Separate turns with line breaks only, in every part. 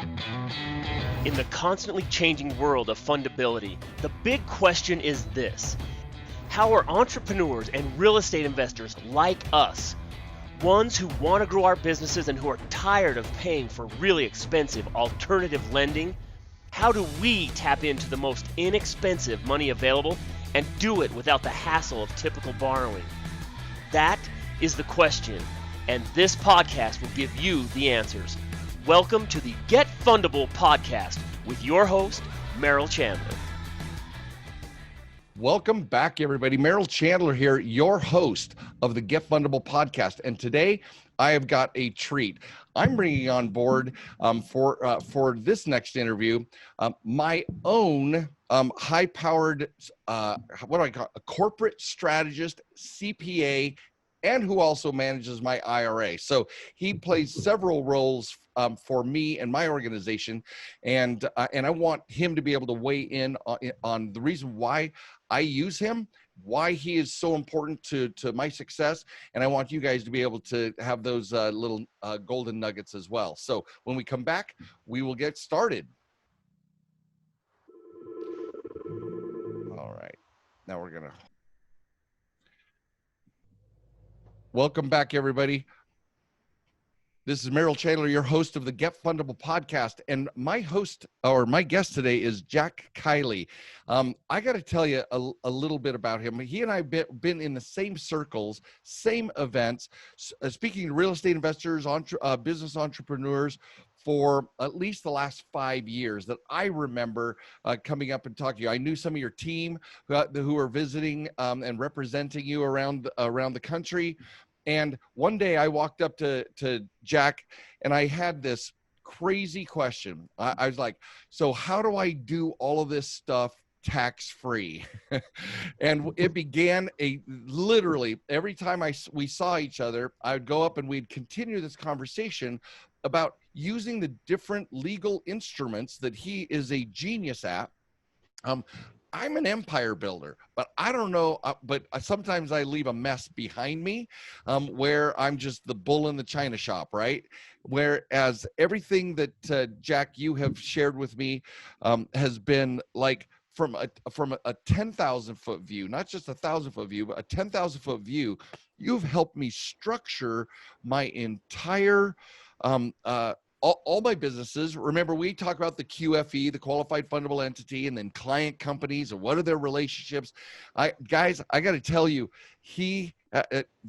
In the constantly changing world of fundability, the big question is this: how are entrepreneurs and real estate investors like us, ones who want to grow our businesses and who are tired of paying for really expensive alternative lending, how do we tap into the most inexpensive money available and do it without the hassle of typical borrowing? That is the question, and this podcast will give you the answers. Welcome to the Get Fundable podcast with your host, Merrill Chandler.
Welcome back, everybody. Merrill Chandler here, your host of the Get Fundable podcast. And today I have got a treat. I'm bringing on board for this next interview my own high-powered, what do I call it? A corporate strategist, CPA, and who also manages my IRA. So he plays several roles for me and my organization, and I want him to be able to weigh in on the reason why I use him, why he is so important to my success, and I want you guys to be able to have those little golden nuggets as well. So when we come back, we will get started. All right, now we're gonna. Welcome back, everybody. This is Merrill Chandler, your host of the Get Fundable podcast, and my guest today is Jack Kiley. I got to tell you a little bit about him. He and I have been in the same circles, same events, speaking to real estate investors, business entrepreneurs for at least the last 5 years that I remember coming up and talking to you. I knew some of your team who are visiting and representing you around the country. And one day I walked up to Jack and I had this crazy question. I was like, so how do I do all of this stuff tax-free? And it began literally every time we saw each other, I would go up and we'd continue this conversation about using the different legal instruments that he is a genius at. I'm an empire builder, but I don't know, but sometimes I leave a mess behind me where I'm just the bull in the china shop, right? Whereas everything that Jack, you have shared with me has been like from a 10,000 foot view, not just 1,000 foot view, but a 10,000 foot view. You've helped me structure my entire all my businesses. Remember, we talk about the QFE, the qualified fundable entity, and then client companies and what are their relationships. Guys, I got to tell you,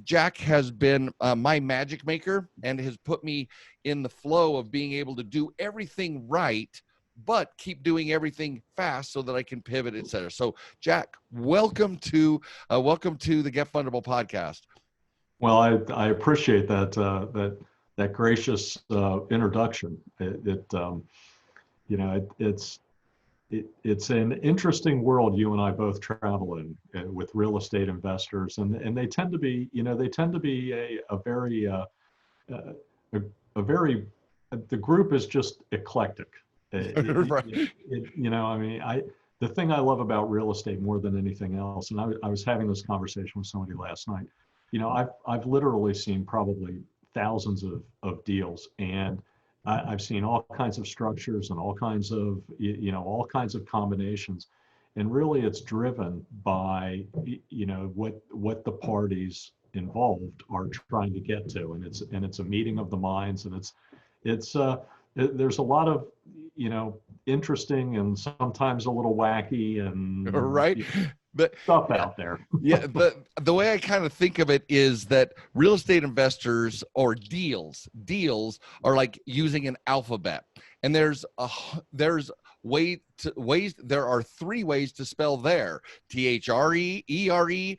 Jack has been my magic maker and has put me in the flow of being able to do everything right, but keep doing everything fast so that I can pivot, et cetera. So Jack, welcome to the Get Fundable podcast.
Well, I appreciate that gracious introduction. It's an interesting world you and I both travel in with real estate investors, and they tend to be a very the group is just eclectic.
Right.
The thing I love about real estate more than anything else, and I was having this conversation with somebody last night. I've literally seen probably thousands of deals, and I've seen all kinds of structures and all kinds of combinations, and really it's driven by what the parties involved are trying to get to, and it's a meeting of the minds, and there's a lot of interesting and sometimes a little wacky and
right.
Stuff out there.
Yeah, the way I kind of think of it is that real estate investors or deals are like using an alphabet, and there are 3 ways to spell there: THRE, ERE,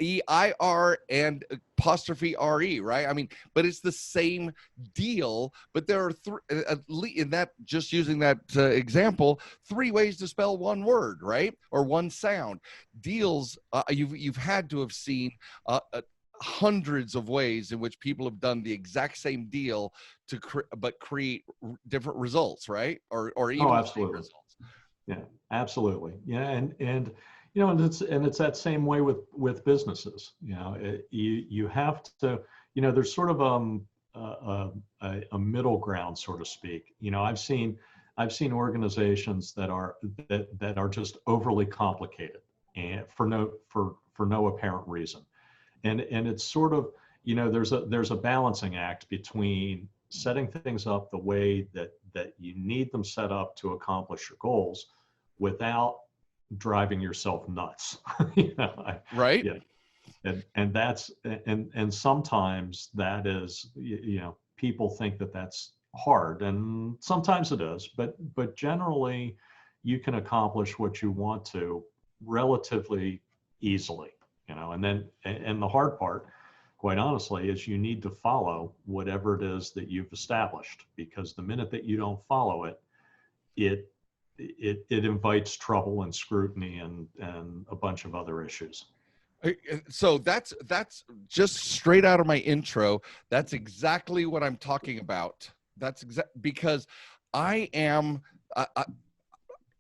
EIR, and apostrophe RE, right? I mean, but it's the same deal, but there are in that, just using that example, 3 ways to spell one word, right? Or one sound. Deals, you've had to have seen hundreds of ways in which people have done the exact same deal but create different results, right? Or even
absolutely.
results.
Yeah, absolutely. Yeah, and it's that same way with businesses. You have to, there's sort of a middle ground, so to speak. I've seen organizations that are just overly complicated and for no apparent reason. And it's sort of, there's a balancing act between setting things up the way that you need them set up to accomplish your goals without driving yourself nuts.
Right.
Yeah. And that's, and sometimes that is, people think that that's hard, and sometimes it is, but generally you can accomplish what you want to relatively easily, and the hard part, quite honestly, is you need to follow whatever it is that you've established, because the minute that you don't follow it, it invites trouble and scrutiny and a bunch of other issues.
So that's just straight out of my intro. That's exactly what I'm talking about. Because I am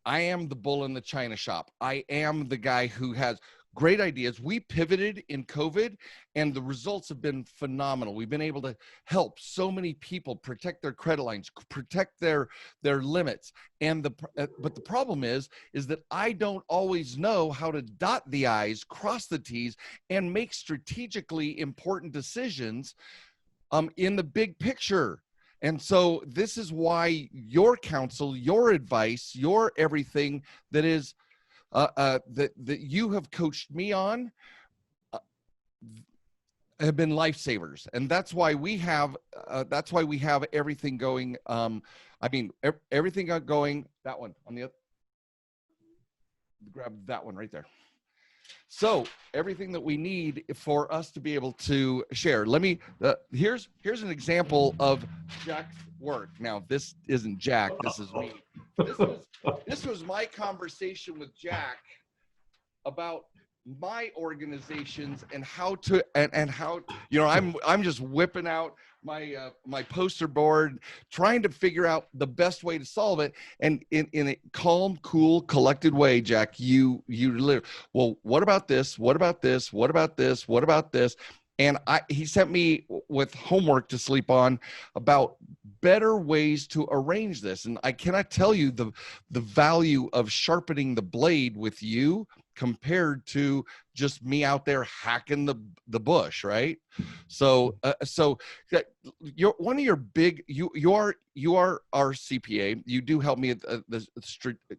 the bull in the china shop. I am the guy who has great ideas. We pivoted in COVID and the results have been phenomenal. We've been able to help so many people protect their credit lines, protect their limits. But the problem is that I don't always know how to dot the I's, cross the T's, and make strategically important decisions in the big picture. And so this is why your counsel, your advice, your everything that is that you have coached me on have been lifesavers, and that's why we have everything going. Everything got going. That one on the other. Grab that one right there. So everything that we need for us to be able to share. Let me. Here's an example of Jack's work. Now this isn't Jack. This is me. This was my conversation with Jack about my organizations and how to and how I'm just whipping out my my poster board, trying to figure out the best way to solve it. And in a calm, cool, collected way, Jack, you live. Well, what about this? What about this? What about this? What about this? And he sent me with homework to sleep on about better ways to arrange this. And I cannot tell you the value of sharpening the blade with you compared to just me out there hacking the bush, right? So you're one of your big, you are our CPA. You do help me at the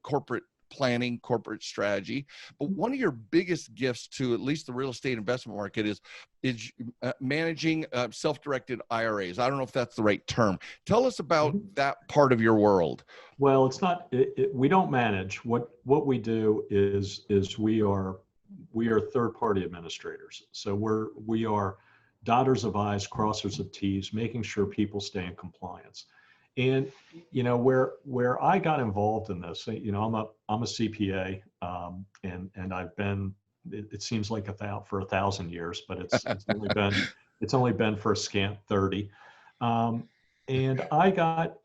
corporate planning, corporate strategy, but one of your biggest gifts to at least the real estate investment market is managing self-directed IRAs. I don't know if that's the right term. Tell us about that part of your world.
Well, it's not. We don't manage. What we do is we are third-party administrators. So we are dotters of I's, crossers of T's, making sure people stay in compliance. And where I got involved in this, I'm a CPA, and I've been. It seems like for 1,000 years, but it's only been for a scant 30. And I got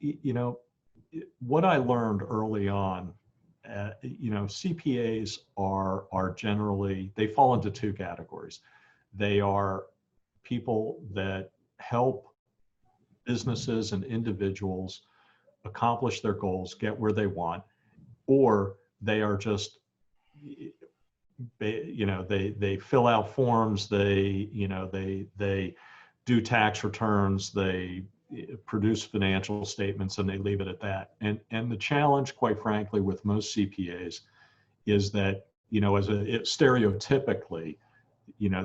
what I learned early on. CPAs are generally, they fall into two categories. They are people that help businesses and individuals accomplish their goals, get where they want, or they are just, they fill out forms, they do tax returns, they produce financial statements, and they leave it at that. And the challenge, quite frankly, with most CPAs is that, stereotypically,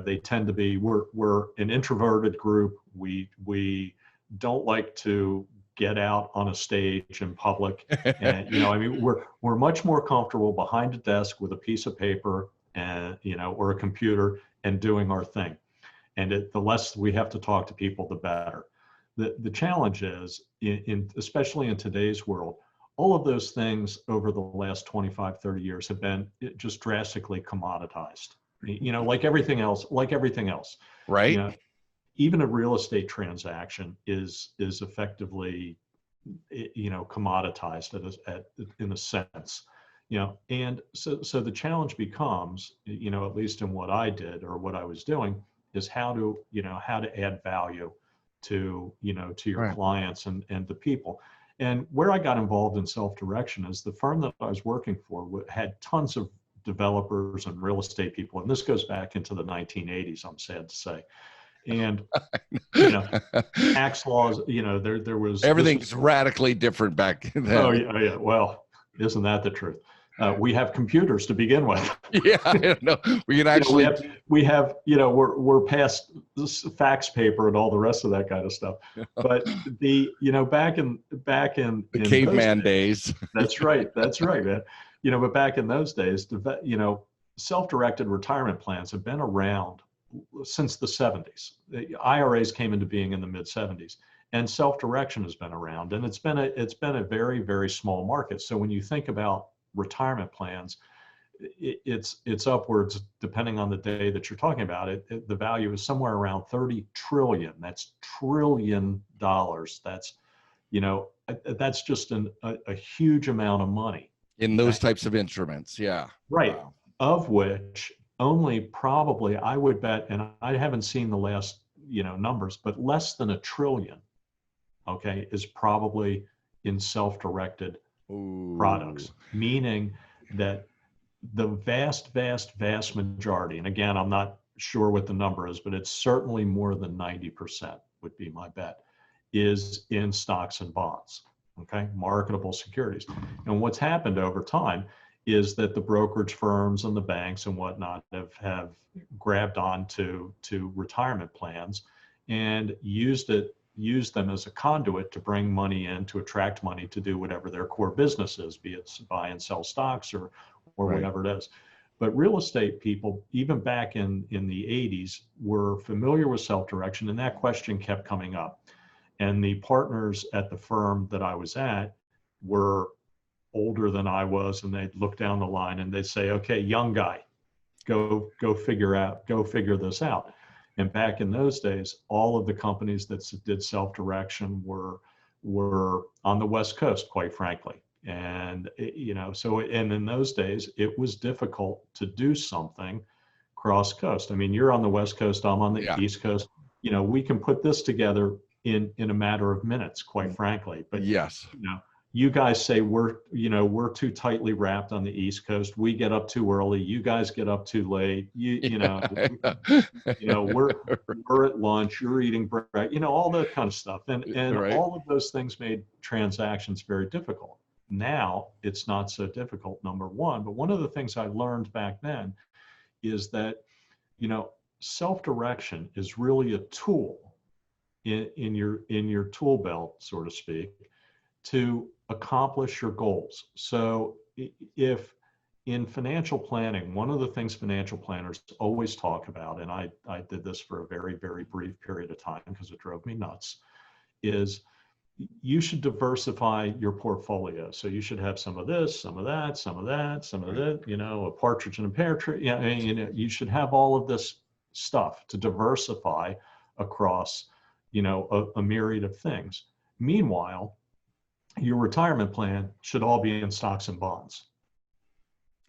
they tend to be, we're an introverted group. We don't like to get out on a stage in public. And, we're much more comfortable behind a desk with a piece of paper and, or a computer and doing our thing. And the less we have to talk to people, the better. The challenge is, especially in today's world, all of those things over the last 25, 30 years have been just drastically commoditized, like everything else, Right. Even a real estate transaction is effectively, commoditized in a sense, and so the challenge becomes, at least in what I did or what I was doing, is how to add value to, to your
Right.
clients and to people. And where I got involved in Selfdirection is the firm that I was working for had tons of developers and real estate people. And this goes back into the 1980s, I'm sad to say. And, tax laws, there was.
Everything's radically different back then.
Oh, yeah. Well, isn't that the truth? We have computers to begin with.
Yeah, I know. We can actually.
We have, we're past this fax paper and all the rest of that kind of stuff. But back in
The caveman days.
That's right. That's right, man. But back in those days, self-directed retirement plans have been around since the 70s. The IRAs came into being in the mid 70s, and self-direction has been around, and it's been a very, very small market. So when you think about retirement plans, it's upwards, depending on the day that you're talking about it. The value is somewhere around 30 trillion. That's $1 trillion. That's just a huge amount of money
In those types of instruments. Yeah.
Right.
Wow.
Of which only probably, I would bet, and I haven't seen the last, numbers, but less than $1 trillion, okay, is probably in self-directed products, meaning that the vast, vast, vast majority, and again, I'm not sure what the number is, but it's certainly more than 90% would be my bet, is in stocks and bonds, okay, marketable securities. And what's happened over time is that the brokerage firms and the banks and whatnot have grabbed on to retirement plans and used them as a conduit to bring money in, to attract money to do whatever their core business is, be it buy and sell stocks or
Right.
whatever it is. But real estate people, even back in the 80s, were familiar with self-direction, and that question kept coming up. And the partners at the firm that I was at were older than I was, and they'd look down the line and they'd say, okay, young guy, go figure this out. And back in those days, all of the companies that did self-direction were on the West Coast, quite frankly. And, and in those days, it was difficult to do something cross coast. I mean, you're on the West Coast, I'm on the East Coast. We can put this together in a matter of minutes, quite frankly. But
yes,
you guys say we're too tightly wrapped on the East Coast. We get up too early. You guys get up too late. We're at lunch. You're eating breakfast. All that kind of stuff. And
Right.
all of those things made transactions very difficult. Now it's not so difficult, number one. But one of the things I learned back then is that self-direction is really a tool in your tool belt, so to speak, to accomplish your goals. So if in financial planning, one of the things financial planners always talk about, and I did this for a very, very brief period of time because it drove me nuts, is you should diversify your portfolio. So you should have some of this, some of that, some of that, some of that, a partridge in a pear tree. You should have all of this stuff to diversify across, a myriad of things. Meanwhile, your retirement plan should all be in stocks and bonds.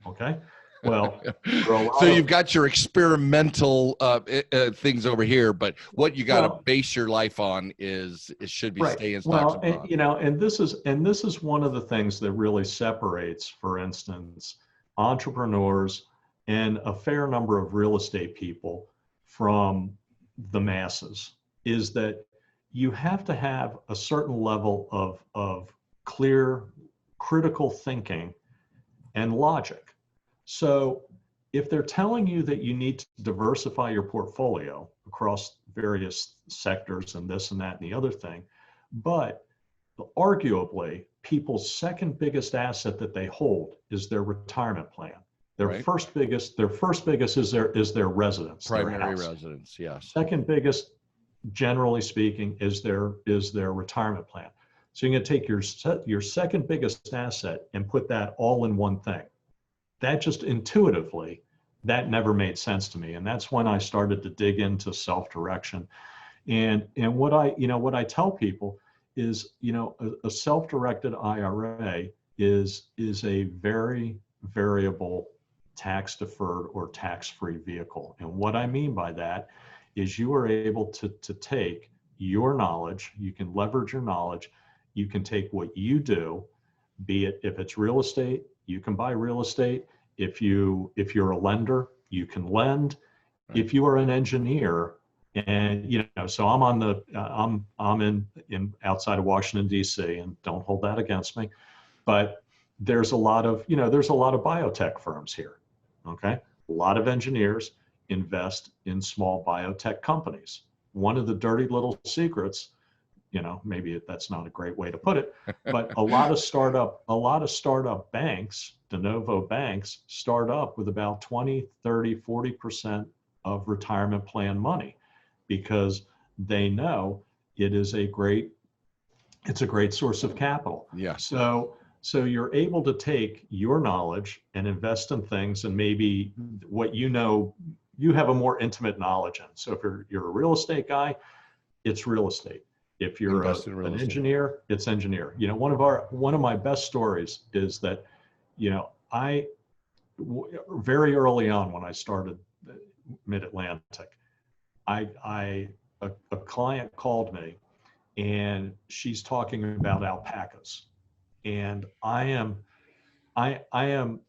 Okay. Well,
so you've got your experimental things over here, but what you got to base your life on is it should be stay in stocks and bonds.
And this is one of the things that really separates, for instance, entrepreneurs and a fair number of real estate people from the masses, is that you have to have a certain level of clear, critical thinking and logic. So if they're telling you that you need to diversify your portfolio across various sectors and this and that and the other thing, but arguably people's second biggest asset that they hold is their retirement plan. Their first biggest is their residence,
primary residence. Yes.
Second biggest, generally speaking, is their retirement plan. So you're going to take your second biggest asset and put that all in one thing. That just intuitively, that never made sense to me. And that's when I started to dig into self-direction. And what I tell people is, a self-directed IRA is a very variable tax deferred or tax-free vehicle. And what I mean by that is you are able to take, your knowledge, you can leverage your knowledge, you can take what you do, be it if it's real estate, you can buy real estate. If you're a lender, you can lend.
Right.
If you are an engineer, and so I'm on the I'm in outside of Washington D.C., and don't hold that against me, but there's a lot of biotech firms here. Okay, a lot of engineers invest in small biotech companies. One of the dirty little secrets, maybe that's not a great way to put it, but a lot of startup banks, de novo banks, start up with about 20, 30, 40% of retirement plan money, because they know it's a great source of capital.
Yeah.
So you're able to take your knowledge and invest in things, and maybe what you have a more intimate knowledge in. So if you're a real estate guy, it's real estate. If you're an engineer, it's engineer. One of my best stories is that, very early on when I started MidAtlantic, a client called me, and she's talking about alpacas, and I am, I'm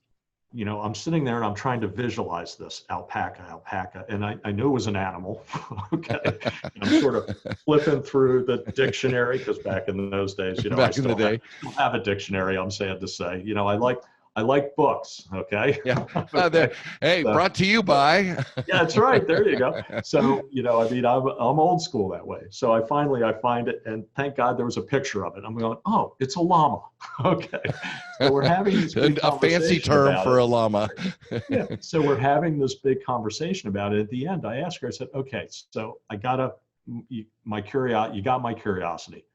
sitting there and I'm trying to visualize this alpaca, and I knew it was an animal. Okay, and I'm sort of flipping through the dictionary, because back in those days, I still have a dictionary. I'm sad to say, I like books. Okay.
Yeah.
Okay.
Hey, so, brought to you by.
Yeah, that's right. There you go. So, I'm old school that way. So I find it, and thank God there was a picture of it. I'm going, oh, it's a llama. Okay. So we're having this big
a fancy term for a llama.
Yeah. So we're having this big conversation about it. At the end, I asked her, I said, okay, so you got my curiosity.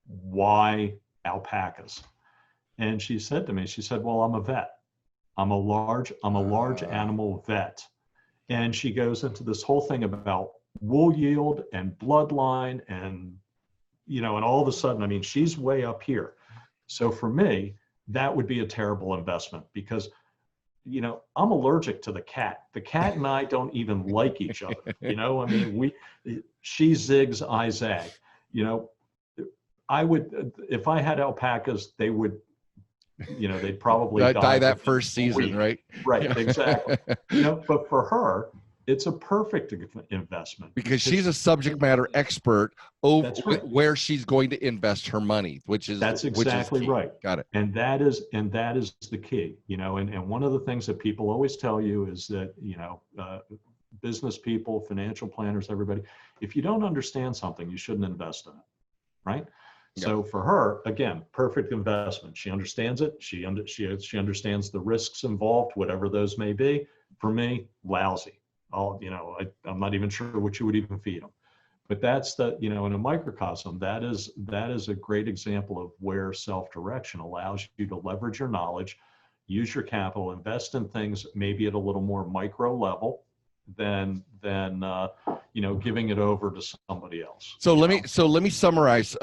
Why alpacas? And she said to me, well, I'm a vet. I'm a large animal vet. And she goes into this whole thing about wool yield and bloodline, and, and all of a sudden, she's way up here. So for me, that would be a terrible investment, because, I'm allergic to the cat. The cat and I don't even like each other. She zigs, I zag. I would, if I had alpacas, they would, they'd probably
die that first season, right?
Right, exactly. But for her, it's a perfect investment,
because she's a subject matter expert over where she's going to invest her money, that's exactly right.
Got it. And that is the key. And one of the things that people always tell you is that business people, financial planners, everybody, if you don't understand something, you shouldn't invest in it, right? So for her, again, perfect investment. She understands it. She understands the risks involved, whatever those may be. For me, lousy. I'm not even sure what you would even feed them. But that's in a microcosm, that is a great example of where self-direction allows you to leverage your knowledge, use your capital, invest in things maybe at a little more micro level than giving it over to somebody else.
So let me summarize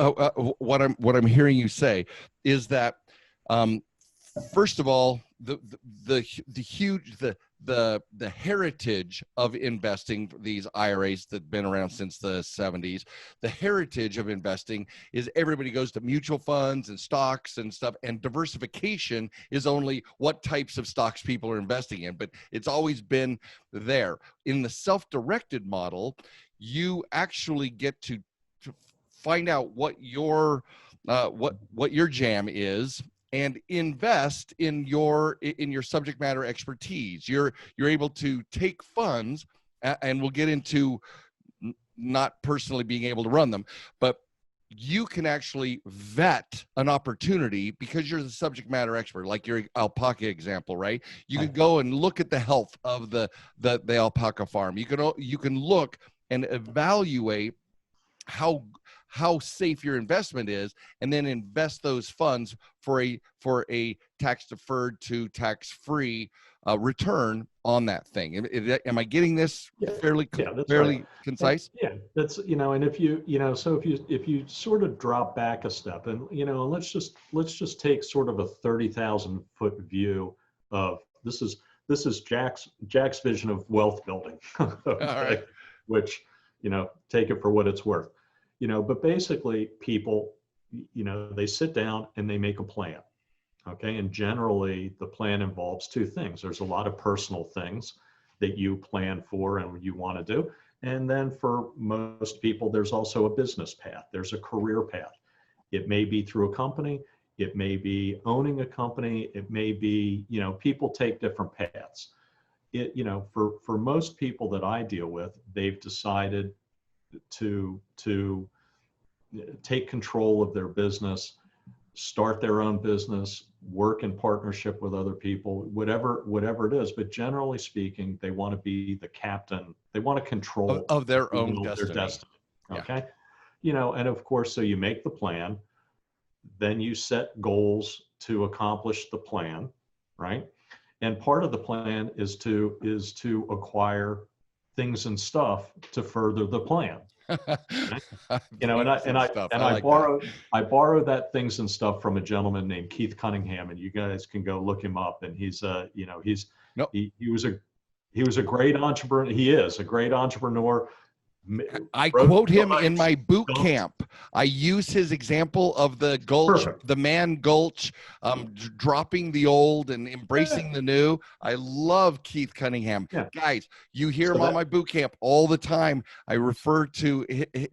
what I'm hearing you say is that first of all, the heritage of investing, these IRAs that have been around since the 70s, the heritage of investing is everybody goes to mutual funds and stocks and stuff, and diversification is only what types of stocks people are investing in, but it's always been there. In the self-directed model, you actually get to find out what your jam is, and invest in your subject matter expertise. You're able to take funds, and we'll get into not personally being able to run them, but you can actually vet an opportunity because you're the subject matter expert, like your alpaca example, right? You can go and look at the health of the alpaca farm. You can look and evaluate how safe your investment is, and then invest those funds for a tax deferred to tax free return on that thing. Am I getting this fairly
right.
concise?
Yeah, that's and if you sort of drop back a step, and let's just take sort of a 30,000 foot view of this is Jack's vision of wealth building. Okay? All right. Which take it for what it's worth. But basically people, they sit down and they make a plan. Okay. And generally the plan involves two things. There's a lot of personal things that you plan for and you want to do. And then for most people, there's also a business path. There's a career path. It may be through a company. It may be owning a company. It may be, people take different paths. For most people that I deal with, they've decided to take control of their business, start their own business, work in partnership with other people, whatever it is. But generally speaking, they want to be the captain. They want to control
of their own
destiny.
destiny.
Okay. Yeah. And of course, so you make the plan, then you set goals to accomplish the plan, right? And part of the plan is to acquire things and stuff to further the plan. Okay? I borrow that things and stuff from a gentleman named Keith Cunningham, and you guys can go look him up. And he was a great entrepreneur. He is a great entrepreneur.
I quote him in my boot camp. I use his example of the gulch,
Perfect.
the man gulch, dropping the old and embracing the new. I love Keith Cunningham.
Yeah.
Guys, you hear him on my boot camp all the time. I refer to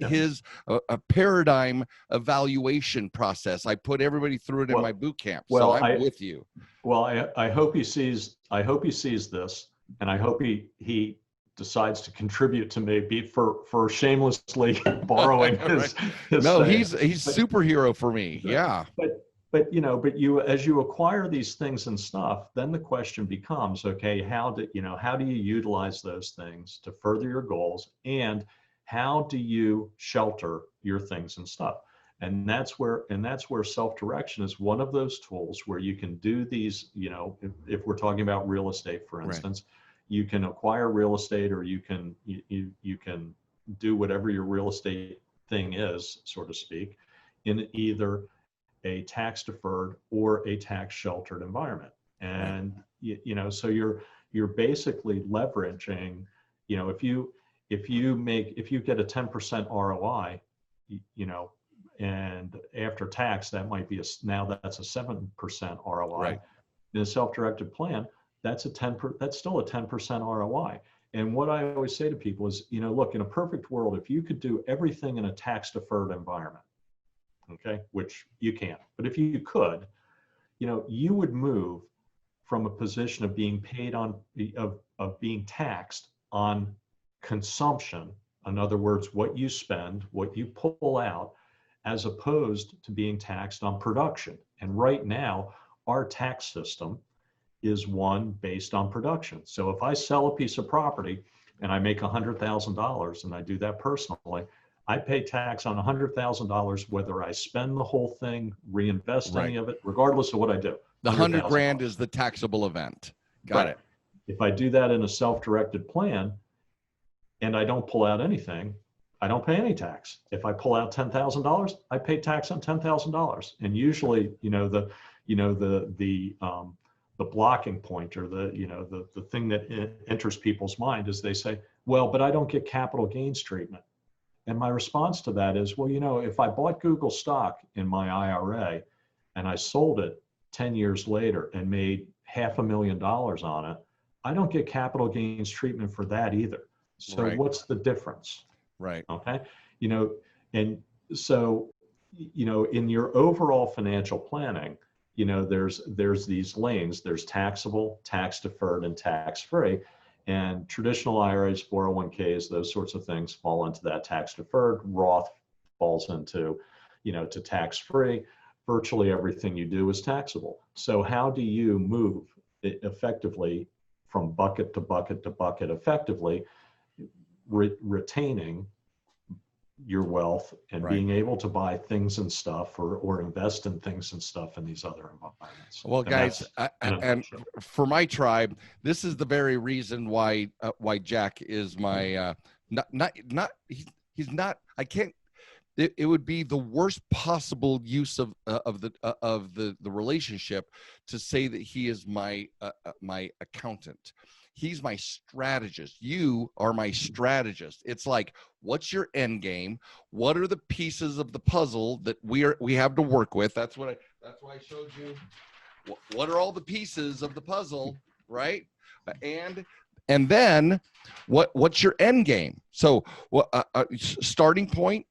his a paradigm evaluation process. I put everybody through it in my boot camp. So I'm with you.
Well, I hope he sees this, and I hope he decides to contribute to maybe for shamelessly borrowing his
no
thing.
he's superhero for me. Yeah.
But you, as you acquire these things and stuff, then the question becomes, okay, how do you utilize those things to further your goals, and how do you shelter your things and stuff? And that's where self-direction is one of those tools where you can do these, if we're talking about real estate, for instance. Right. You can acquire real estate, or you can do whatever your real estate thing is, so to speak, in either a tax deferred or a tax sheltered environment. And so you're basically leveraging, if you get a 10% ROI, and after tax that might be now that's a 7% ROI. Right. In a self-directed plan, that's still a 10% ROI. And what I always say to people is, look, in a perfect world, if you could do everything in a tax deferred environment, okay, which you can't, but if you could, you would move from a position of being paid of being taxed on consumption. In other words, what you spend, what you pull out, as opposed to being taxed on production. And right now, our tax system is one based on production. So if I sell a piece of property and I make $100,000, and I do that personally, I pay tax on $100,000 whether I spend the whole thing, reinvest any of it, regardless of what I do.
The $100,000 is the taxable event. Got it.
If I do that in a self-directed plan and I don't pull out anything, I don't pay any tax. If I pull out $10,000, I pay tax on $10,000. And usually, the blocking point, or the thing that enters people's mind is they say, well, but I don't get capital gains treatment. And my response to that is, well, if I bought Google stock in my IRA and I sold it 10 years later and made $500,000 on it, I don't get capital gains treatment for that either. So what's the difference?
Right.
Okay. And so, in your overall financial planning, there's these lanes. There's taxable, tax deferred, and tax free. And traditional IRAs, 401ks, those sorts of things fall into that tax deferred. Roth falls into, to tax free. Virtually everything you do is taxable. So how do you move effectively from bucket to bucket to bucket effectively, retaining your wealth and being able to buy things and stuff or invest in things and stuff in these other environments?
Well, guys, and for my tribe, this is the very reason why Jack is my he's not. I can't. It would be the worst possible use of the relationship to say that he is my my accountant. He's my strategist. You are my strategist. It's like, what's your end game? What are the pieces of the puzzle that we have to work with? That's why I showed you. What are all the pieces of the puzzle, right? And then what's your end game? So starting point,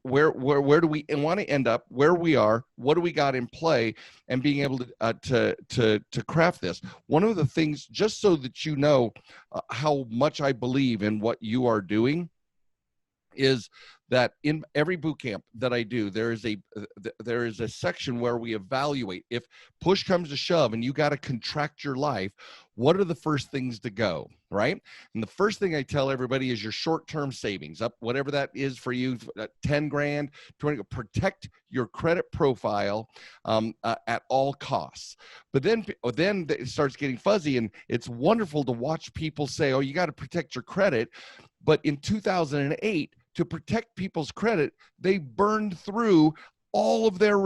where do we want to end up, where we are, what do we got in play, and being able to craft this. One of the things, just so that you know how much I believe in what you are doing, is that in every boot camp that I do, there is a section where we evaluate, if push comes to shove and you got to contract your life, what are the first things to go, right? And the first thing I tell everybody is your short-term savings, up whatever that is for you, 10 grand, 20, protect your credit profile at all costs. But then it starts getting fuzzy, and it's wonderful to watch people say, oh, you got to protect your credit. But in 2008, to protect people's credit, they burned through all of their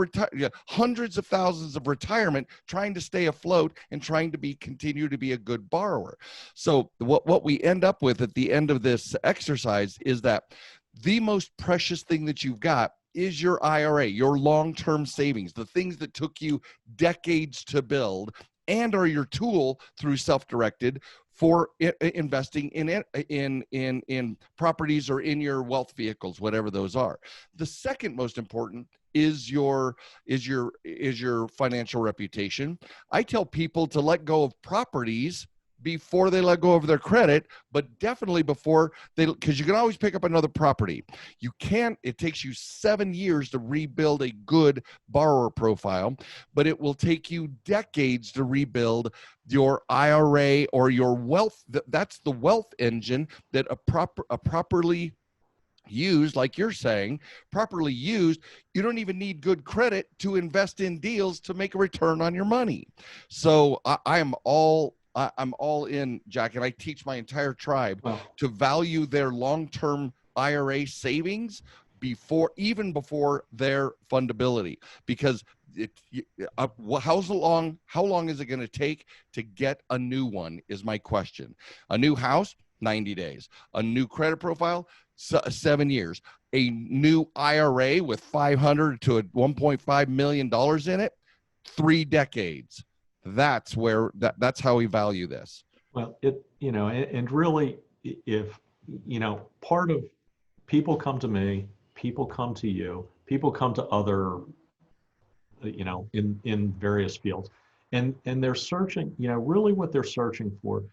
hundreds of thousands of retirement trying to stay afloat and trying to continue to be a good borrower. So what we end up with at the end of this exercise is that the most precious thing that you've got is your IRA, your long-term savings, the things that took you decades to build and are your tool through Selfdirected for investing in properties or in your wealth vehicles, whatever those are. The second most important is your financial reputation. I tell people to let go of properties before they let go of their credit, but definitely before because you can always pick up another property. You can't, it takes you 7 years to rebuild a good borrower profile, but it will take you decades to rebuild your IRA or your wealth. That's the wealth engine that a properly used, like you're saying, properly used, you don't even need good credit to invest in deals to make a return on your money. So I'm all in, Jack, and I teach my entire tribe to value their long-term IRA savings even before their fundability, because how long is it going to take to get a new one is my question. A new house, 90 days. A new credit profile, 7 years. A new IRA with $500 to $1.5 million in it, 3 decades. That's how we value this.
Well, and really, if, part of people come to me, people come to you, people come to other, in various fields, and they're searching, really what they're searching for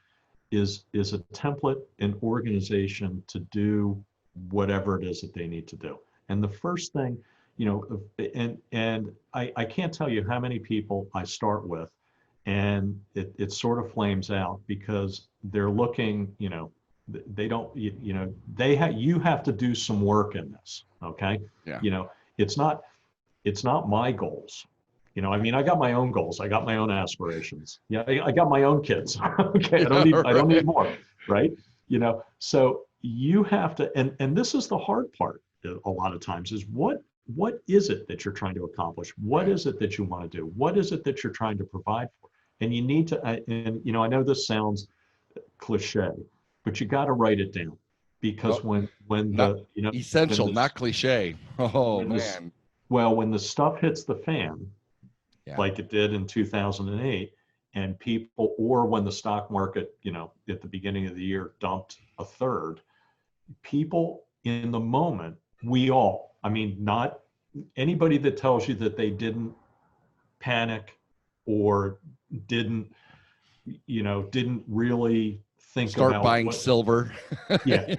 is a template, an organization to do whatever it is that they need to do. And the first thing, and I can't tell you how many people I start with, and it sort of flames out because they're looking, they don't, you have to do some work in this. Okay.
Yeah.
It's not my goals. I got my own goals. I got my own aspirations. Yeah. I got my own kids. Okay. I don't need more. Right. So you have to, and this is the hard part a lot of times, is what is it that you're trying to accomplish? What is it that you want to do? What is it that you're trying to provide for? And you need to, I know this sounds cliche, but you got to write it down, because when
essential, not cliche. Oh man.
When the stuff hits the fan,
yeah,
like it did in 2008, and people, or when the stock market, at the beginning of the year dumped a third, people in the moment, not anybody that tells you that they didn't panic or didn't really
start
about
buying silver.
Yeah.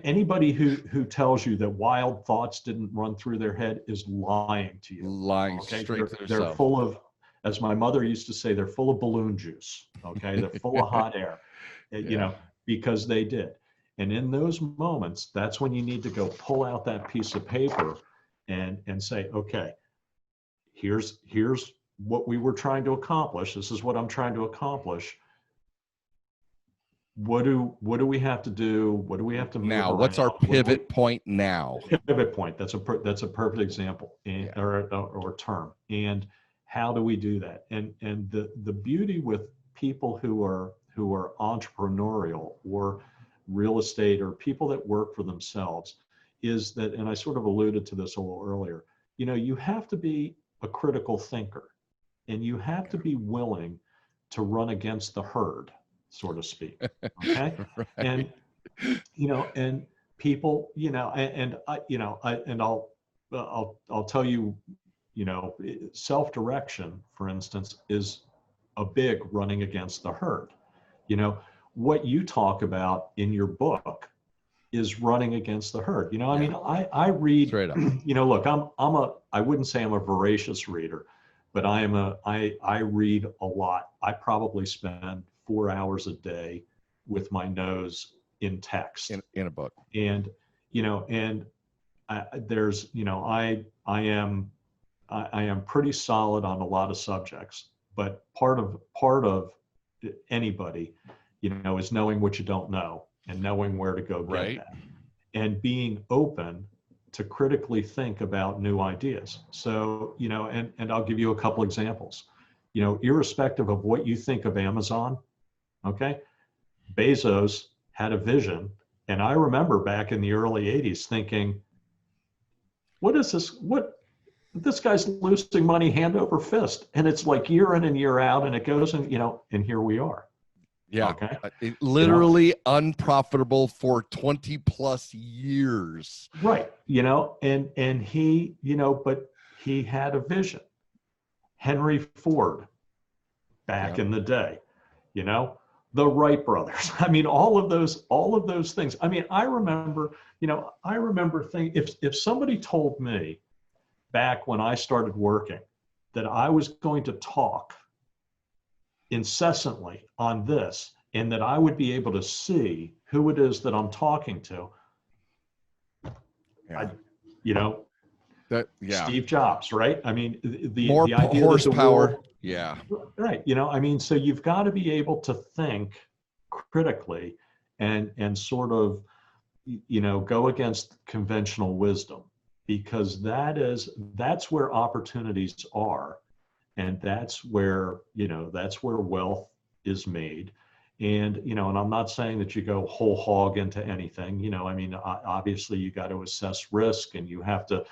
Anybody who tells you that wild thoughts didn't run through their head is lying to you.
Lying straight to themselves.
They're full of, as my mother used to say, they're full of balloon juice. Okay. They're full of hot air, because they did. And in those moments, that's when you need to go pull out that piece of paper and say, okay, here's what we were trying to accomplish. This is what I'm trying to accomplish. What do we have to do? What do we have to move
now?
around?
What's our pivot point now?
Pivot point. That's a perfect example, or term. And how do we do that? And the beauty with people who who are entrepreneurial or real estate or people that work for themselves is that, and I sort of alluded to this a little earlier, you know, you have to be a critical thinker and you have to be willing to run against the herd, so to speak. Okay.
Right.
And, you know, and people, you know, I'll tell you, you know, self-direction, for instance, is a big running against the herd. You know, what you talk about in your book is running against the herd. You know, I mean, I read, you know, look, I wouldn't say I'm a voracious reader, but I read a lot. I probably spend 4 hours a day with my nose in text
in a book.
And, you know, and there's, you know, I am pretty solid on a lot of subjects, but part of anybody, you know, is knowing what you don't know and knowing where to go get that, and being open to critically think about new ideas. So, you know, and I'll give you a couple examples. You know, irrespective of what you think of Amazon, okay, Bezos had a vision. And I remember back in the early 80s thinking, what is this? This guy's losing money hand over fist. And it's like year in and year out, and it goes and, you know, and here we are.
Yeah.
Okay.
Literally unprofitable for 20 plus years.
Right. You know, and he, you know, but he had a vision. Henry Ford back in the day, you know, the Wright brothers. I mean, all of those things. I mean, I remember thinking, if somebody told me back when I started working that I was going to talk incessantly on this and that I would be able to see who it is that I'm talking to, you know, Steve Jobs, right? I mean, the idea
horsepower.
That the world, right. You know, I mean, so you've got to be able to think critically and sort of, you know, go against conventional wisdom, because that's where opportunities are. And that's where, you know, that's where wealth is made. And, you know, and I'm not saying that you go whole hog into anything, you know, I mean, obviously you got to assess risk, and you have to,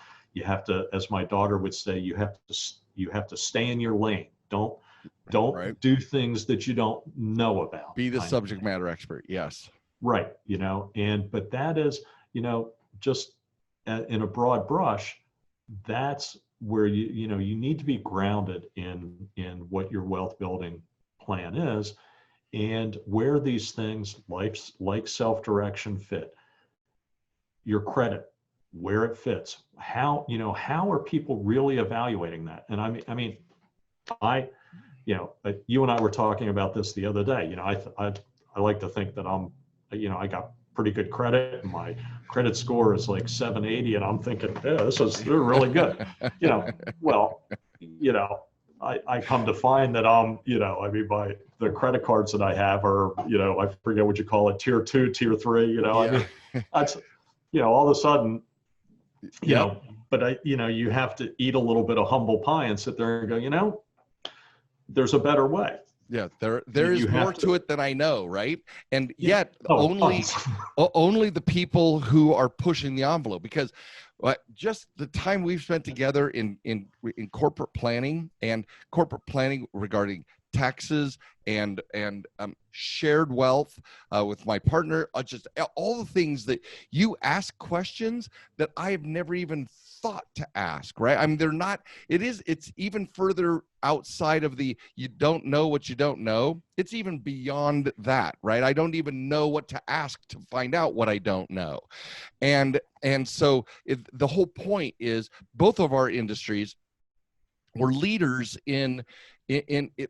as my daughter would say, you have to stay in your lane. Don't do things that you don't know about.
Be the subject matter expert. Yes.
Right. You know, but that is, you know, just in a broad brush, that's where you know, you need to be grounded in what your wealth building plan is, and where these things like self-direction fit. Your credit, where it fits, how are people really evaluating that? And I mean, you know, you and I were talking about this the other day. You know, I like to think that I'm, you know, I got pretty good credit, and my credit score is like 780, and I'm thinking, yeah, they're really good. You know, well, you know, I come to find that you know, I mean, the credit cards that I have are, you know, I forget what you call it, tier 2, tier 3, you know, I mean, that's, you know, all of a sudden, you know, but you know, you have to eat a little bit of humble pie and sit there and go, you know, there's a better way.
Yeah, there is more to it than I know, right? And yet only the people who are pushing the envelope, because just the time we've spent together in corporate planning regarding taxes and shared wealth with my partner, just all the things that you ask questions that I have never even thought to ask, right? I mean, it's even further outside of the, you don't know what you don't know. It's even beyond that, right? I don't even know what to ask to find out what I don't know. And so the whole point is, both of our industries, we're leaders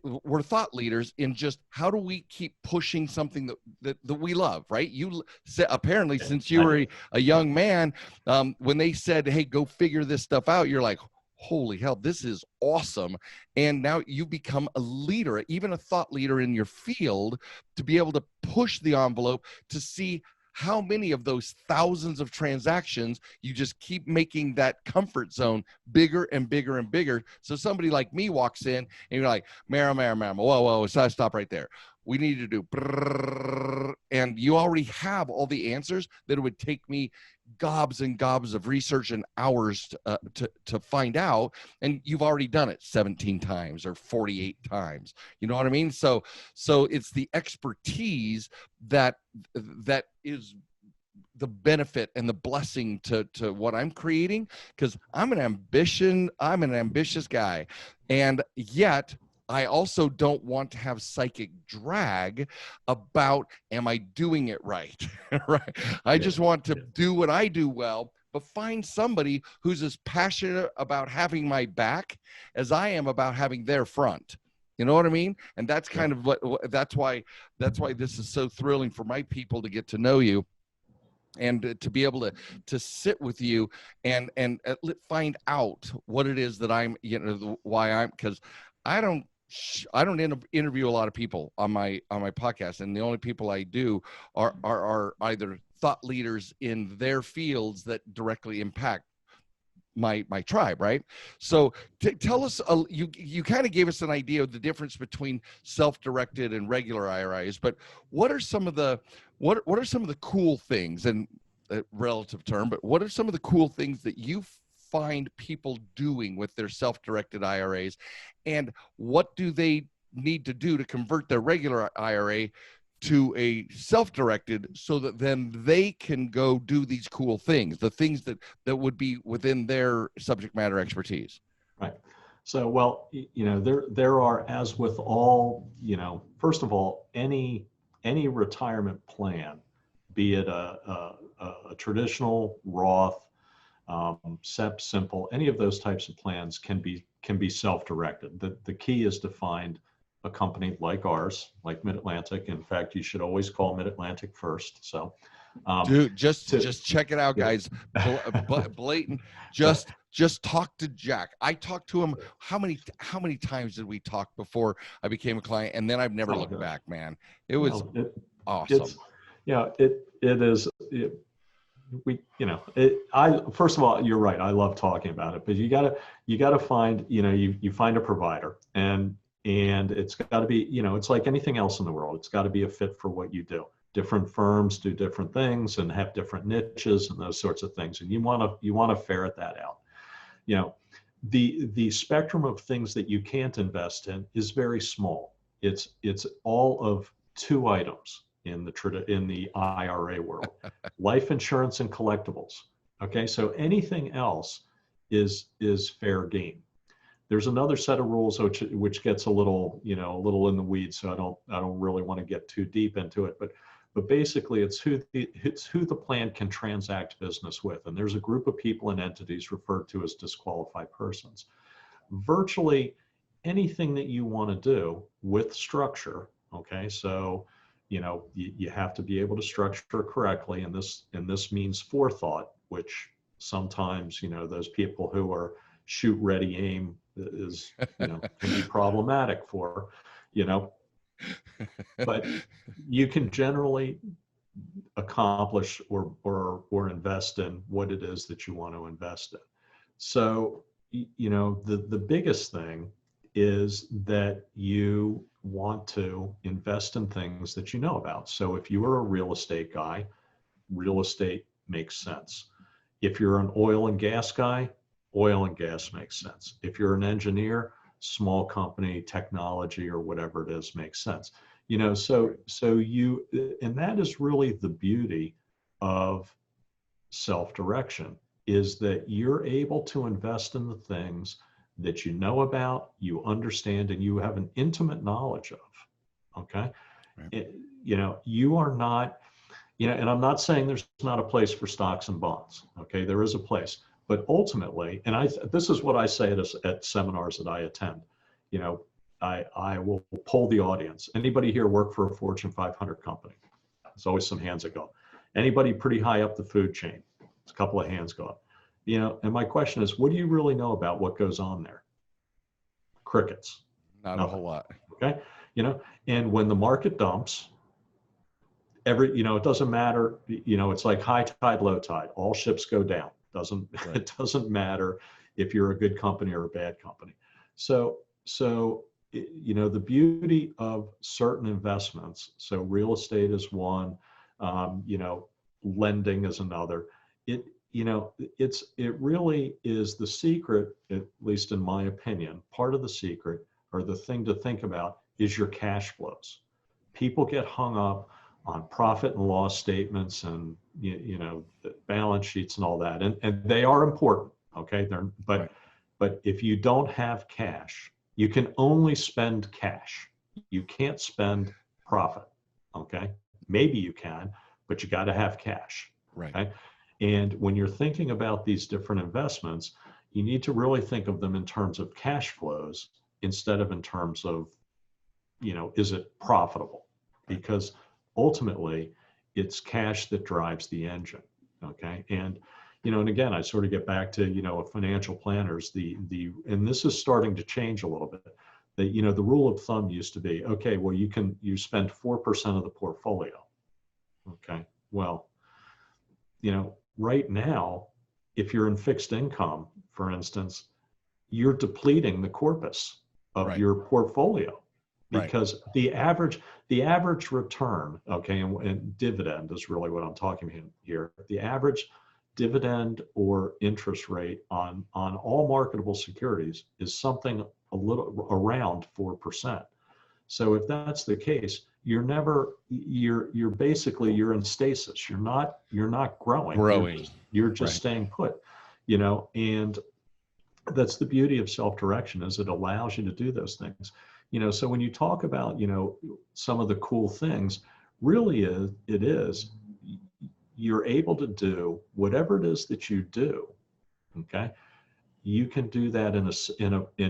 we're thought leaders in just how do we keep pushing something that we love, right? You said, apparently, since you were a young man, when they said, hey, go figure this stuff out, you're like, holy hell, this is awesome. And now you become a leader, even a thought leader in your field, to be able to push the envelope to see how many of those thousands of transactions you just keep making that comfort zone bigger and bigger and bigger. So somebody like me walks in and you're like, Merrill, whoa, stop right there. we need to do brrr, and you already have all the answers that it would take me gobs and gobs of research and hours to find out, and you've already done it 17 times or 48 times. You know what I mean? So it's the expertise that is the benefit and the blessing to what I'm creating, because I'm an ambitious guy, and yet I also don't want to have psychic drag about, am I doing it right? Right. I just want to do what I do well, but find somebody who's as passionate about having my back as I am about having their front. You know what I mean? And that's kind of that's why this is so thrilling for my people to get to know you, and to be able to sit with you and find out what it is that I'm, because I don't interview a lot of people on my podcast, and the only people I do are either thought leaders in their fields that directly impact my tribe, right? So tell us, you kind of gave us an idea of the difference between self-directed and regular IRAs, but what are some of the cool things, and relative term, but what are some of the cool things that you find people doing with their self-directed IRAs, and what do they need to do to convert their regular IRA to a self-directed, so that then they can go do these cool things, the things that would be within their subject matter expertise?
Right. So, well, there are, as with all, first of all, any retirement plan, be it a traditional Roth, SEP, simple, any of those types of plans can be self-directed. The key is to find a company like ours, like MidAtlantic. In fact, you should always call MidAtlantic first. So,
dude, just check it out, guys. Blatant. Just talk to Jack. I talked to him. How many times did we talk before I became a client? And then I've never looked back, man. It was awesome.
First of all, you're right. I love talking about it, but you gotta find, you find a provider, and it's gotta be, it's like anything else in the world. It's gotta be a fit for what you do. Different firms do different things and have different niches and those sorts of things. And you wanna ferret that out. The spectrum of things that you can't invest in is very small. It's all of 2 items in the IRA world: life insurance and collectibles. Okay, so anything else is fair game. There's another set of rules which gets a little in the weeds, so I don't really want to get too deep into it, but basically it's who the plan can transact business with, and there's a group of people and entities referred to as disqualified persons. Virtually anything that you want to do with structure. Okay, so you have to be able to structure correctly, and this means forethought, which sometimes those people who are shoot, ready, aim is can be problematic for, but you can generally accomplish or invest in what it is that you want to invest in. So the biggest thing is that you want to invest in things that you know about. So if you are a real estate guy, real estate makes sense. If you're an oil and gas guy, oil and gas makes sense. If you're an engineer, small company, technology, or whatever it is makes sense. So and that is really the beauty of self-direction, is that you're able to invest in the things that you know about, you understand, and you have an intimate knowledge of. Okay. Right. You are not, and I'm not saying there's not a place for stocks and bonds. Okay. There is a place, but ultimately, and this is what I say at seminars that I attend, I will poll the audience. Anybody here work for a Fortune 500 company? There's always some hands that go up. Anybody pretty high up the food chain? There's a couple of hands go up. And my question is, what do you really know about what goes on there? Crickets.
Not a whole lot.
Okay. And when the market dumps, it doesn't matter, it's like high tide, low tide, all ships go down. Right. It doesn't matter if you're a good company or a bad company. So the beauty of certain investments, so real estate is one, lending is another. It really is the secret, at least in my opinion, part of the secret, or the thing to think about, is your cash flows. People get hung up on profit and loss statements and balance sheets and all that, and they are important. Okay, but if you don't have cash, you can only spend cash. You can't spend profit. Okay, maybe you can, but you got to have cash.
Right.
Okay? And when you're thinking about these different investments, you need to really think of them in terms of cash flows instead of in terms of, is it profitable? Because ultimately it's cash that drives the engine. Okay. And, and again, I sort of get back to, financial planners, and this is starting to change a little bit. The rule of thumb used to be, okay, well, you spend 4% of the portfolio. Okay. Well, right now, if you're in fixed income, for instance, you're depleting the corpus of your portfolio, because the average return, okay, and dividend is really what I'm talking about here. The average dividend or interest rate on all marketable securities is something a little around 4%. So if that's the case, you're basically in stasis. You're not growing. You're just staying put, and that's the beauty of self-direction, is it allows you to do those things. So when you talk about, some of the cool things, really you're able to do whatever it is that you do. Okay. You can do that in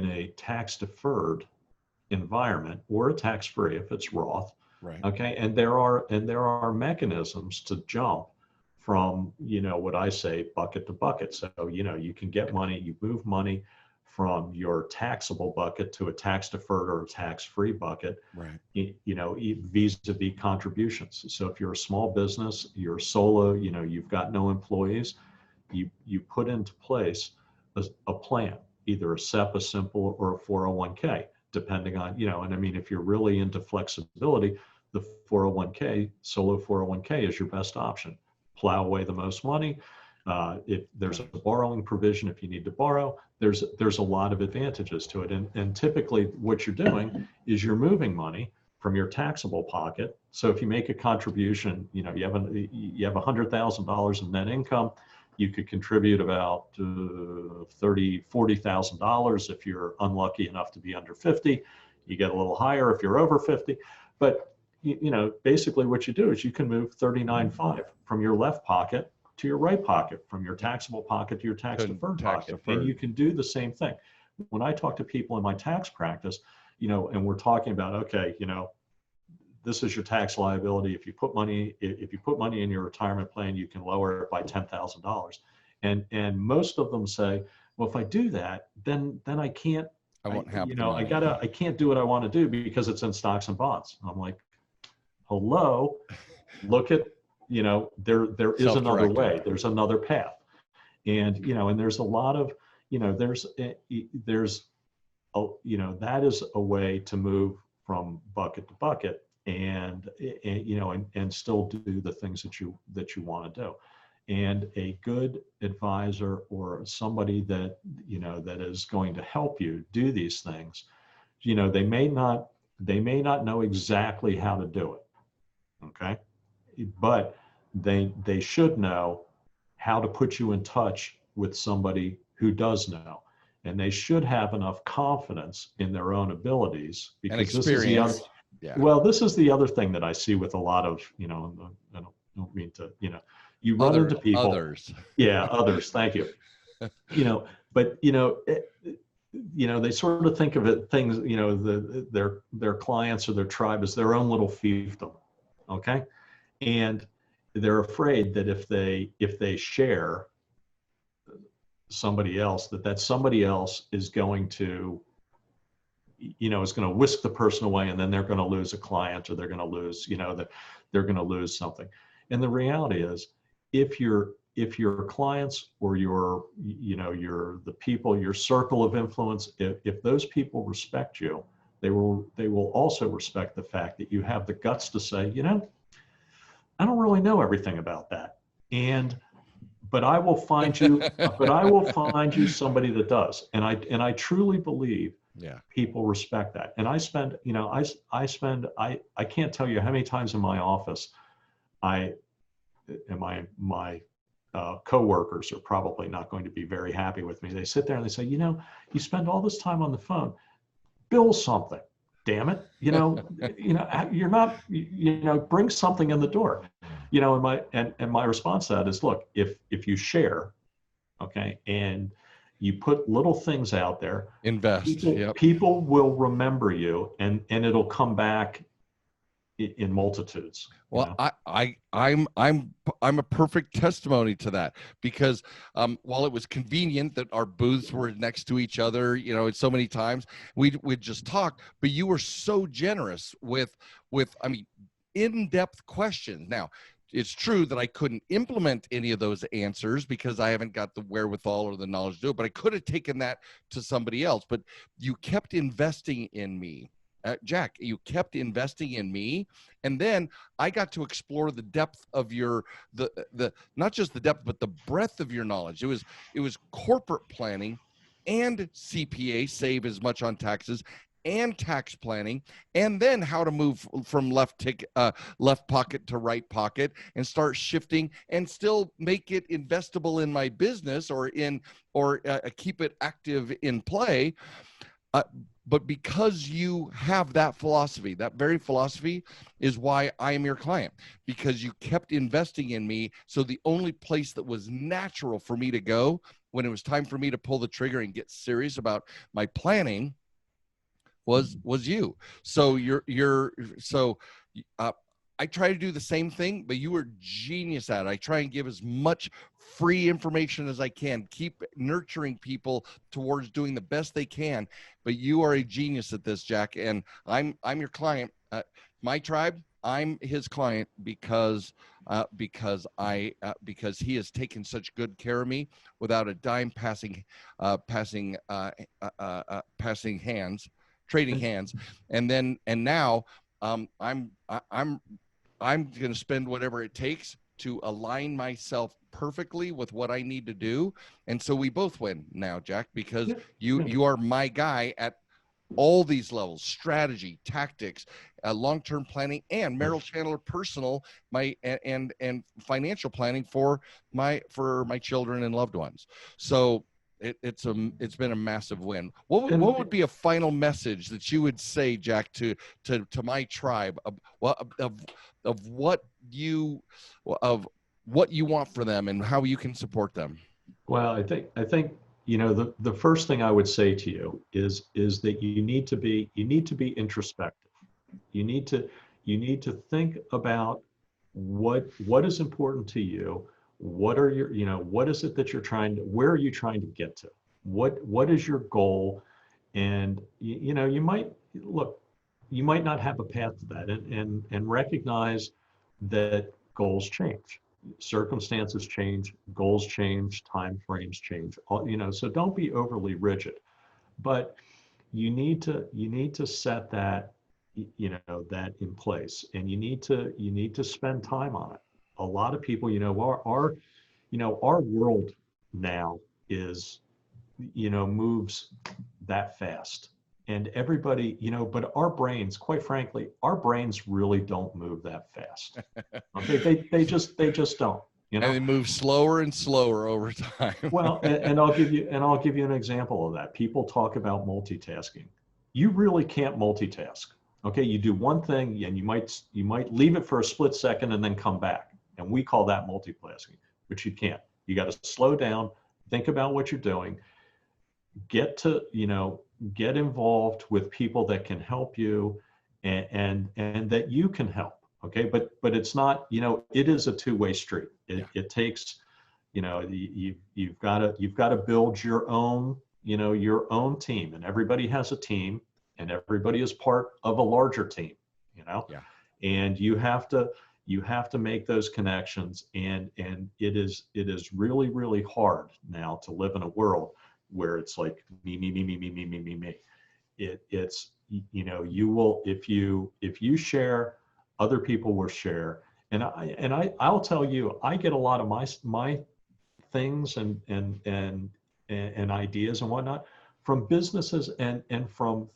a tax deferred environment, or a tax free if it's Roth.
Right.
Okay. And there are mechanisms to jump from, what I say, bucket to bucket. So, you can get money, you move money from your taxable bucket to a tax deferred or a tax free bucket,
right?
Vis-a-vis contributions. So if you're a small business, you're solo, you've got no employees, you put into place a plan, either a SEP, a simple, or a 401k, depending on, and I mean, if you're really into flexibility, the 401k, solo 401k is your best option. Plow away the most money. If there's a borrowing provision, if you need to borrow, there's a lot of advantages to it. And typically what you're doing is you're moving money from your taxable pocket. So if you make a contribution, you have $100,000 in net income, you could contribute about $40,000 if you're unlucky enough to be under 50. You get a little higher if you're over 50. But basically what you do is you can move 39.5 from your left pocket to your right pocket, from your taxable pocket to your tax deferred pocket. And you can do the same thing. When I talk to people in my tax practice, and we're talking about, okay, this is your tax liability. If you put money in your retirement plan, you can lower it by $10,000. And most of them say, well, if I do that, then I can't,
I won't have
I can't do what I want to do because it's in stocks and bonds. I'm like, hello, look at, there is another way, there's another path. And, and there's a lot of, that is a way to move from bucket to bucket and still do the things that you want to do. And a good advisor or somebody that, that is going to help you do these things, they may not know exactly how to do it. Okay. But they should know how to put you in touch with somebody who does know, and they should have enough confidence in their own abilities, because
and experience.
This is the other thing that I see with a lot of, I don't mean to, you run into people.
Others.
Yeah, others. Thank you. But they sort of think of it, things, their clients or their tribe as their own little fiefdom. Okay. And they're afraid that if they share somebody else, that somebody else is going to, is going to whisk the person away, and then they're going to lose a client, or they're going to lose, that they're going to lose something. And the reality is, if your clients or the people, your circle of influence, if those people respect you, they will also respect the fact that you have the guts to say, I don't really know everything about that. But I will find you somebody that does. And I truly believe people respect that. And I spend, I can't tell you how many times in my office, my coworkers are probably not going to be very happy with me. They sit there and they say, you spend all this time on the phone, bill something, damn it. You're not, bring something in the door. And my response to that is, look, if you share, okay, and you put little things out there,
invest,
people will remember you, and it'll come back in multitudes.
Well, I'm a perfect testimony to that, because while it was convenient that our booths were next to each other, so many times we'd just talk, but you were so generous with in-depth questions. Now, it's true that I couldn't implement any of those answers because I haven't got the wherewithal or the knowledge to do it, but I could have taken that to somebody else. But you kept investing in me. Jack, you kept investing in me, and then I got to explore the depth of the not just the depth, but the breadth of your knowledge. It was corporate planning and CPA, save as much on taxes, and tax planning, and then how to move from left pocket to right pocket and start shifting and still make it investable in my business or keep it active in play. But because you have that philosophy, that very philosophy is why I am your client, because you kept investing in me. So the only place that was natural for me to go when it was time for me to pull the trigger and get serious about my planning was you. So I try to do the same thing, but you were genius at it. I try and give as much free information as I can, keep nurturing people towards doing the best they can. But you are a genius at this, Jack, and I'm your client. My tribe, I'm his client because he has taken such good care of me without a dime passing hands. Trading hands, and now I'm going to spend whatever it takes to align myself perfectly with what I need to do, and so we both win now, Jack, because you are my guy at all these levels: strategy, tactics, long-term planning, and Merrill Chandler personal, and financial planning for my children and loved ones. So it's been a massive win. What would be a final message that you would say, Jack, to my tribe of what you want for them and how you can support them?
Well, I think the first thing I would say to you is that you need to be introspective. You need to think about what is important to you. What are your, what is it that where are you trying to get to? What is your goal? And, you might not have a path to that, and recognize that goals change, circumstances change, goals change, time frames change, so don't be overly rigid, but you need to set that, that in place, and you need to spend time on it. A lot of people, our world now is, moves that fast, and everybody, but our brains, quite frankly, our brains really don't move that fast. Okay, they just don't,
And they move slower and slower over time.
Well, and I'll give you an example of that. People talk about multitasking. You really can't multitask. Okay, you do one thing and you might leave it for a split second and then come back. And we call that multitasking, but you can't. You got to slow down, think about what you're doing, get involved with people that can help you, and that you can help. Okay, but it's not, it is a two-way street. It takes, you've got to build your own, your own team, and everybody has a team, and everybody is part of a larger team, and you have to make those connections, and it is really, really hard now to live in a world where it's like me. It's, you will, if you share, other people will share. And I'll tell you, I get a lot of my things and ideas and whatnot from businesses and from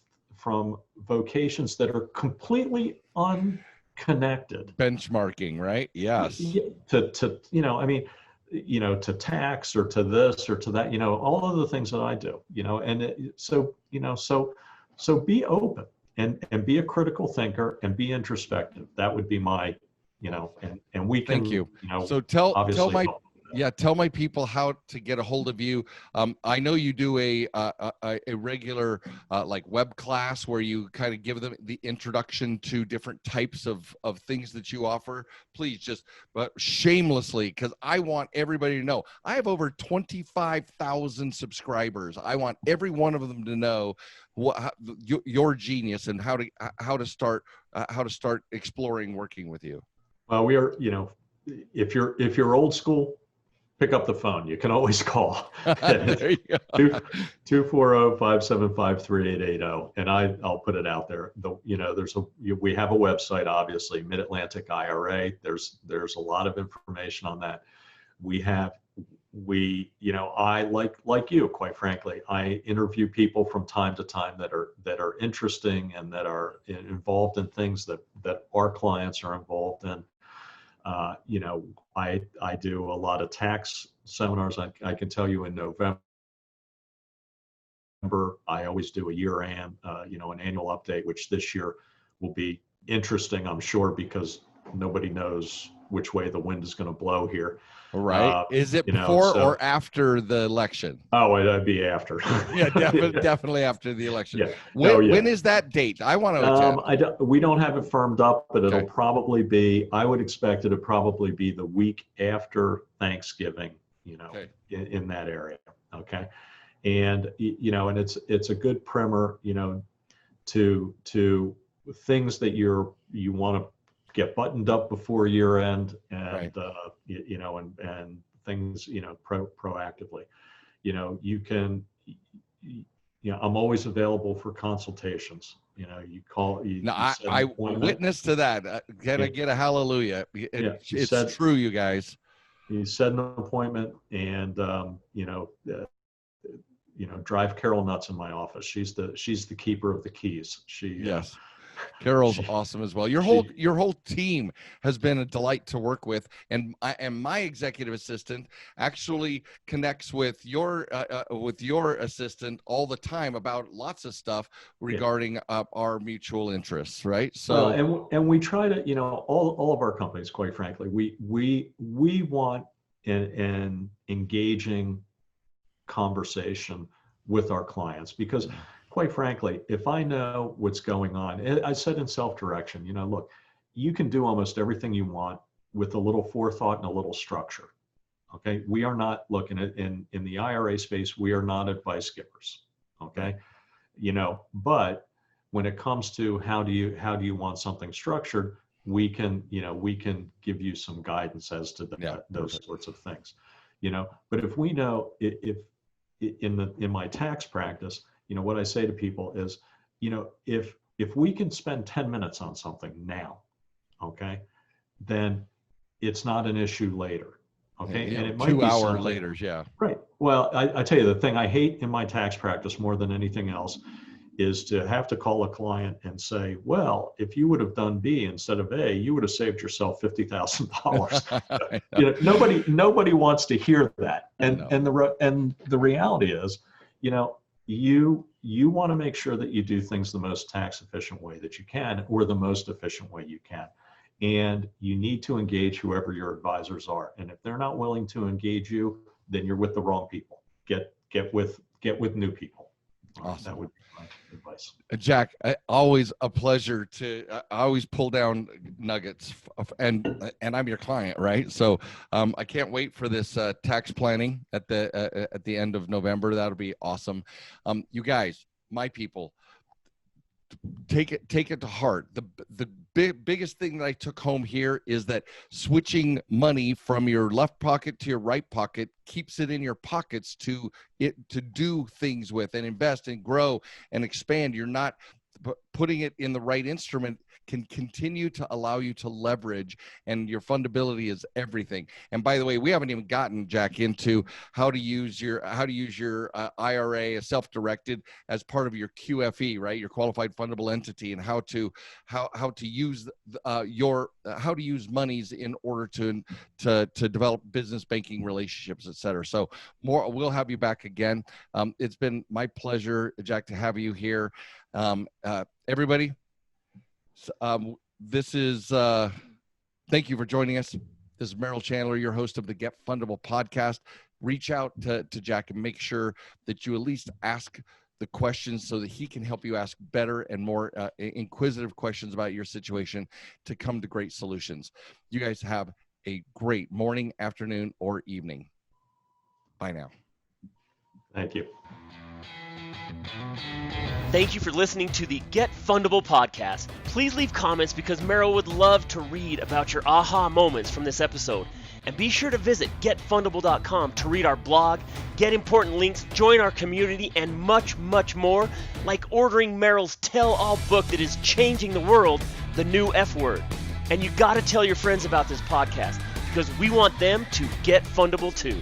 vocations that are completely unconnected.
Benchmarking, right? Yes.
To I mean, to tax or to this or to that, all of the things that I do, and so be open and be a critical thinker and be introspective. That would be my, and we can,
Thank you. So tell my,
help.
tell my people how to get a hold of you. I know you do a regular like web class where you kind of give them the introduction to different types of things that you offer. Please just, but shamelessly, because I want everybody to know, I have over 25,000 subscribers. I want every one of them to know your genius and how to start exploring working with you.
Well, we are, if you're old school, pick up the phone. You can always call.
There you go.
240-575-3880. And I'll put it out there. We have a website, obviously, MidAtlantic IRA. There's a lot of information on that. I like you, quite frankly, I interview people from time to time that are interesting and that are involved in things that our clients are involved in. I do a lot of tax seminars. I can tell you in November, I always do a year-end, an annual update, which this year will be interesting, I'm sure, because nobody knows which way the wind is going to blow here.
Right. Is it before or after the election?
Oh, it'd be after.
Yeah, definitely after the election.
Yeah.
When is that date? I want to attend.
We don't have it firmed up, but it'll probably be, I would expect it to probably be the week after Thanksgiving, in that area. Okay. And, and it's a good primer, to things that you want to get buttoned up before year end, and right. And things, proactively, you can, I'm always available for consultations. You call.
No, I witness to that. Can I get a hallelujah? It's true, you guys.
You set an appointment, and drive Carol nuts in my office. She's the keeper of the keys.
Yes. Carol's awesome as well. Your whole team has been a delight to work with, and my executive assistant actually connects with your assistant all the time about lots of stuff regarding our mutual interests, right? So
and we try to, all of our companies, quite frankly, we want an engaging conversation with our clients, because quite frankly, if I know what's going on, I said in Selfdirection, look, you can do almost everything you want with a little forethought and a little structure. Okay. We are not looking at, in the IRA space, we are not advice givers. Okay. But when it comes to how do you want something structured, we can give you some guidance as to those sorts of things, but if we know, if in my tax practice, what I say to people is, if we can spend 10 minutes on something now, okay, then it's not an issue later. Okay. And it might
2
be
hours later. Yeah.
Right. Well, I tell you, the thing I hate in my tax practice more than anything else is to have to call a client and say, well, if you would have done B instead of A, you would have saved yourself $50,000. Nobody wants to hear that. And the reality is, you want to make sure that you do things the most tax efficient way that you can, or the most efficient way you can. And you need to engage whoever your advisors are. And if they're not willing to engage you, then you're with the wrong people. Get with new people.
Awesome.
That would be my advice.
Jack, always a pleasure to. I always pull down nuggets, and I'm your client, right? So I can't wait for this tax planning at the end of November. That'll be awesome. You guys, my people, take it to heart. The biggest thing that I took home here is that switching money from your left pocket to your right pocket keeps it in your pockets to do things with and invest and grow and expand. You're not putting it in the right instrument can continue to allow you to leverage, and your fundability is everything. And by the way, we haven't even gotten, Jack, into how to use your IRA, a self-directed, as part of your QFE, right? Your qualified fundable entity, and how to use how to use monies in order to develop business banking relationships, et cetera. So we'll have you back again. It's been my pleasure, Jack, to have you here. Everybody, this is thank you for joining us. This is Merrill Chandler, your host of the Get Fundable podcast. Reach out to Jack and make sure that you at least ask the questions so that he can help you ask better and more inquisitive questions about your situation to come to great solutions. You guys have a great morning, afternoon, or evening. Bye now.
Thank you.
Thank you for listening to the Get Fundable podcast. Please leave comments because Merrill would love to read about your aha moments from this episode. And be sure to visit getfundable.com to read our blog, get important links, join our community, and much, much more, like ordering Merrill's tell-all book that is changing the world, The New F Word. And you got to tell your friends about this podcast because we want them to get fundable too.